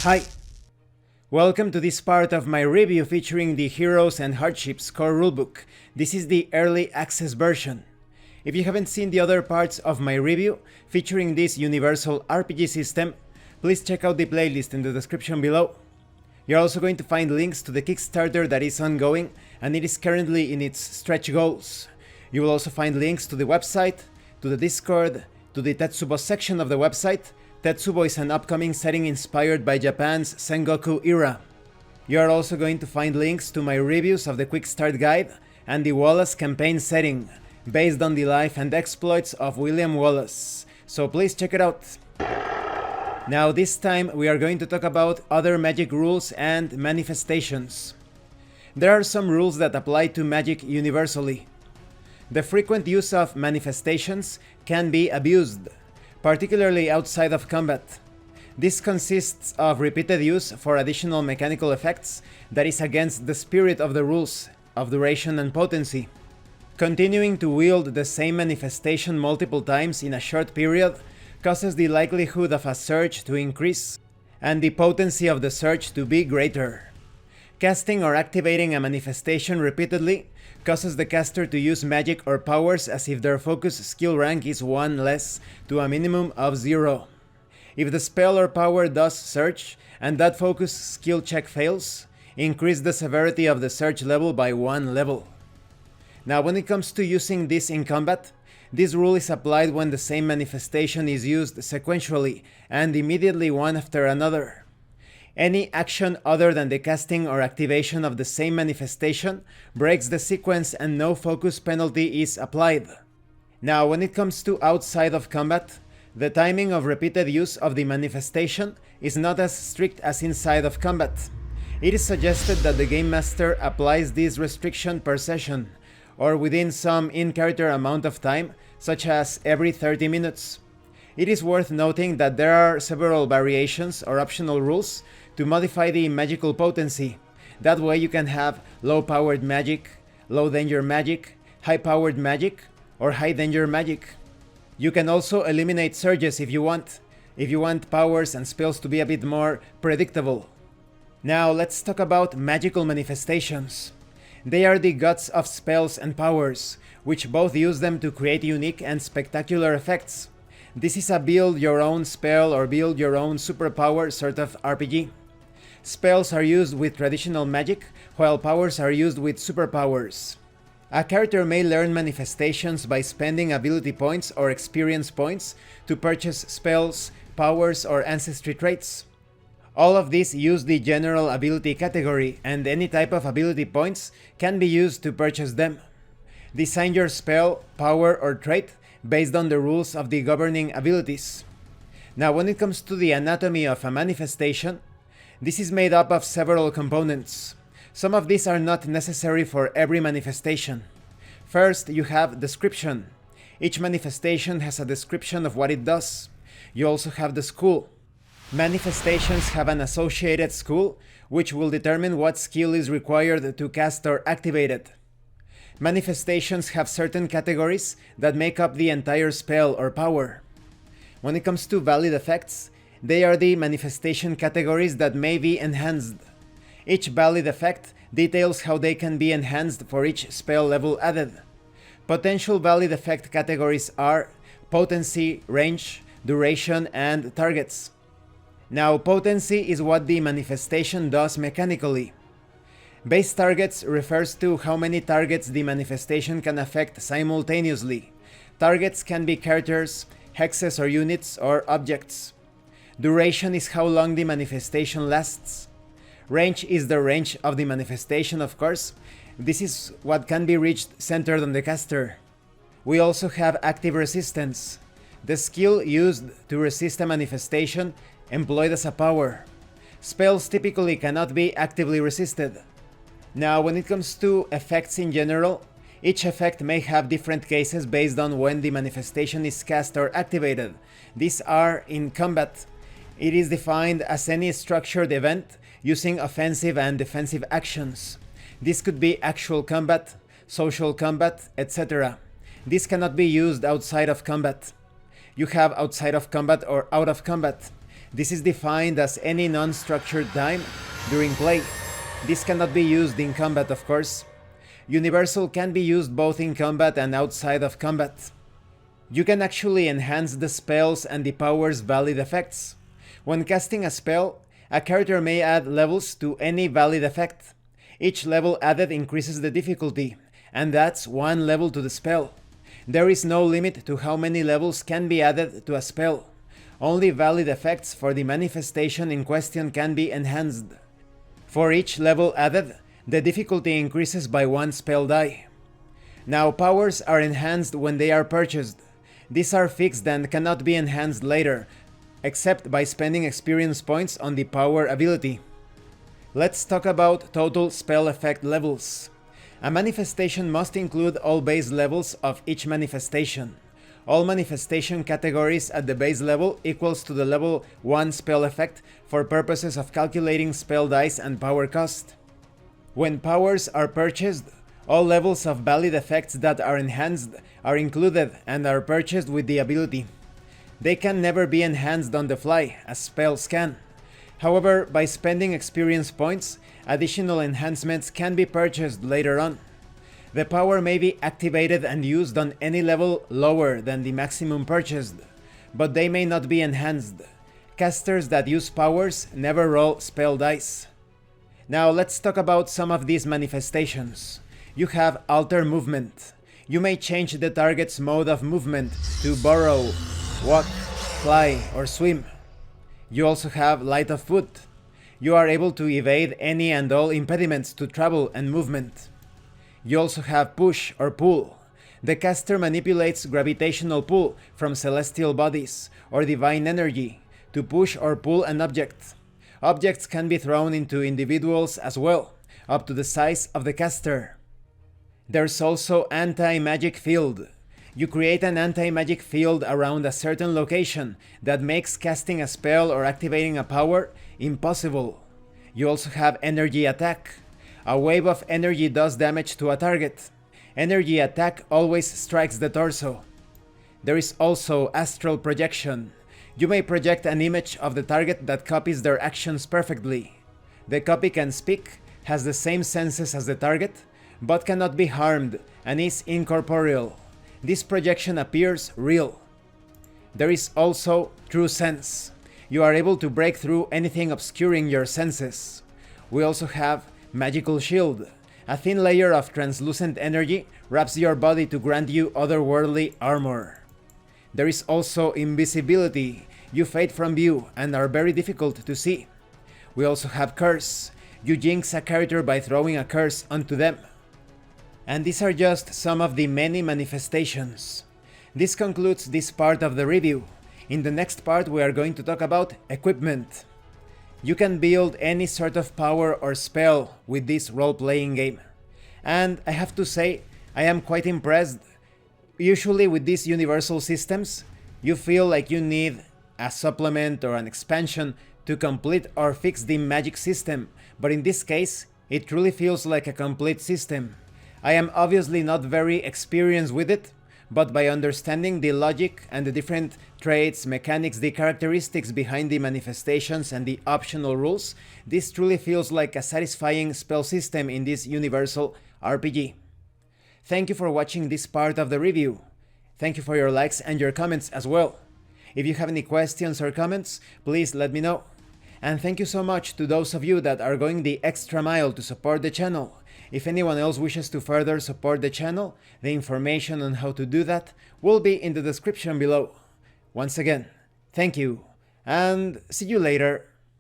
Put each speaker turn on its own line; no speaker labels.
Hi! Welcome to this part of my review featuring the Heroes and Hardships core rulebook. This is the early access version. If you haven't seen the other parts of my review featuring this universal RPG system, please check out the playlist in the description below. You're also going to find links to the Kickstarter that is ongoing and it is currently in its stretch goals. You will also find links to the website, to the Discord, to the Tetsubo section of the website. Tetsubo is an upcoming setting inspired by Japan's Sengoku era. You are also going to find links to my reviews of the Quickstart guide and the Wallace campaign setting, based on the life and exploits of William Wallace, so please check it out. Now this time we are going to talk about other magic rules and manifestations. There are some rules that apply to magic universally. The frequent use of manifestations can be abused, particularly outside of combat. This consists of repeated use for additional mechanical effects that is against the spirit of the rules of duration and potency. Continuing to wield the same manifestation multiple times in a short period causes the likelihood of a surge to increase and the potency of the surge to be greater. Casting or activating a manifestation repeatedly causes the caster to use magic or powers as if their focus skill rank is 1 less to a minimum of 0. If the spell or power does surge and that focus skill check fails, increase the severity of the surge level by 1 level. Now when it comes to using this in combat, this rule is applied when the same manifestation is used sequentially and immediately one after another. Any action other than the casting or activation of the same manifestation breaks the sequence and no focus penalty is applied. Now when it comes to outside of combat, the timing of repeated use of the manifestation is not as strict as inside of combat. It is suggested that the Game Master applies this restriction per session, or within some in-character amount of time, such as every 30 minutes. It is worth noting that there are several variations or optional rules to modify the magical potency. That way you can have low-powered magic, low-danger magic, high-powered magic, or high-danger magic. You can also eliminate surges if you want powers and spells to be a bit more predictable. Now let's talk about magical manifestations. They are the guts of spells and powers, which both use them to create unique and spectacular effects. This is a build your own spell or build your own superpower sort of RPG. Spells are used with traditional magic, while powers are used with superpowers. A character may learn manifestations by spending ability points or experience points to purchase spells, powers, or ancestry traits. All of these use the general ability category, and any type of ability points can be used to purchase them. Design your spell, power, or trait based on the rules of the governing abilities. Now when it comes to the anatomy of a manifestation, this is made up of several components. Some of these are not necessary for every manifestation. First, you have description. Each manifestation has a description of what it does. You also have the school. Manifestations have an associated school, which will determine what skill is required to cast or activate it. Manifestations have certain categories that make up the entire spell or power. When it comes to valid effects, they are the manifestation categories that may be enhanced. Each valid effect details how they can be enhanced for each spell level added. Potential valid effect categories are potency, range, duration, and targets. Now, potency is what the manifestation does mechanically. Base targets refers to how many targets the manifestation can affect simultaneously. Targets can be characters, hexes or units, or objects. Duration is how long the manifestation lasts. Range is the range of the manifestation, of course. This is what can be reached centered on the caster. We also have active resistance, the skill used to resist a manifestation employed as a power. Spells typically cannot be actively resisted. Now when it comes to effects in general, each effect may have different cases based on when the manifestation is cast or activated. These are in combat. It is defined as any structured event using offensive and defensive actions. This could be actual combat, social combat, etc. This cannot be used outside of combat. You have outside of combat or out of combat. This is defined as any non-structured time during play. This cannot be used in combat, of course. Universal can be used both in combat and outside of combat. You can actually enhance the spells and the power's valid effects. When casting a spell, a character may add levels to any valid effect. Each level added increases the difficulty, and adds 1 level to the spell. There is no limit to how many levels can be added to a spell. Only valid effects for the manifestation in question can be enhanced. For each level added, the difficulty increases by 1 spell die. Now, powers are enhanced when they are purchased. These are fixed and cannot be enhanced later, except by spending experience points on the power ability. Let's talk about total spell effect levels. A manifestation must include all base levels of each manifestation. All manifestation categories at the base level equals to the level 1 spell effect for purposes of calculating spell dice and power cost. When powers are purchased, all levels of valid effects that are enhanced are included and are purchased with the ability. They can never be enhanced on the fly, as spells can. However, by spending experience points, additional enhancements can be purchased later on. The power may be activated and used on any level lower than the maximum purchased, but they may not be enhanced. Casters that use powers never roll spell dice. Now let's talk about some of these manifestations. You have Alter Movement. You may change the target's mode of movement to burrow, walk, fly, or swim. You also have Light of Foot. You are able to evade any and all impediments to travel and movement. You also have Push or Pull. The caster manipulates gravitational pull from celestial bodies or divine energy to push or pull an object. Objects can be thrown into individuals as well, up to the size of the caster. There's also Anti-Magic Field. You create an anti-magic field around a certain location that makes casting a spell or activating a power impossible. You also have Energy Attack. A wave of energy does damage to a target. Energy Attack always strikes the torso. There is also Astral Projection. You may project an image of the target that copies their actions perfectly. The copy can speak, has the same senses as the target, but cannot be harmed and is incorporeal. This projection appears real. There is also True Sense. You are able to break through anything obscuring your senses. We also have Magical Shield. A thin layer of translucent energy wraps your body to grant you otherworldly armor. There is also Invisibility. You fade from view and are very difficult to see. We also have Curse. You jinx a character by throwing a curse onto them. And these are just some of the many manifestations. This concludes this part of the review. In the next part we are going to talk about equipment. You can build any sort of power or spell with this role-playing game. And I have to say, I am quite impressed. Usually with these universal systems, you feel like you need a supplement or an expansion to complete or fix the magic system, but in this case, it truly feels like a complete system. I am obviously not very experienced with it, but by understanding the logic and the different traits, mechanics, the characteristics behind the manifestations and the optional rules, this truly feels like a satisfying spell system in this universal RPG. Thank you for watching this part of the review. Thank you for your likes and your comments as well. If you have any questions or comments, please let me know. And thank you so much to those of you that are going the extra mile to support the channel. If anyone else wishes to further support the channel, the information on how to do that will be in the description below. Once again, thank you, and see you later.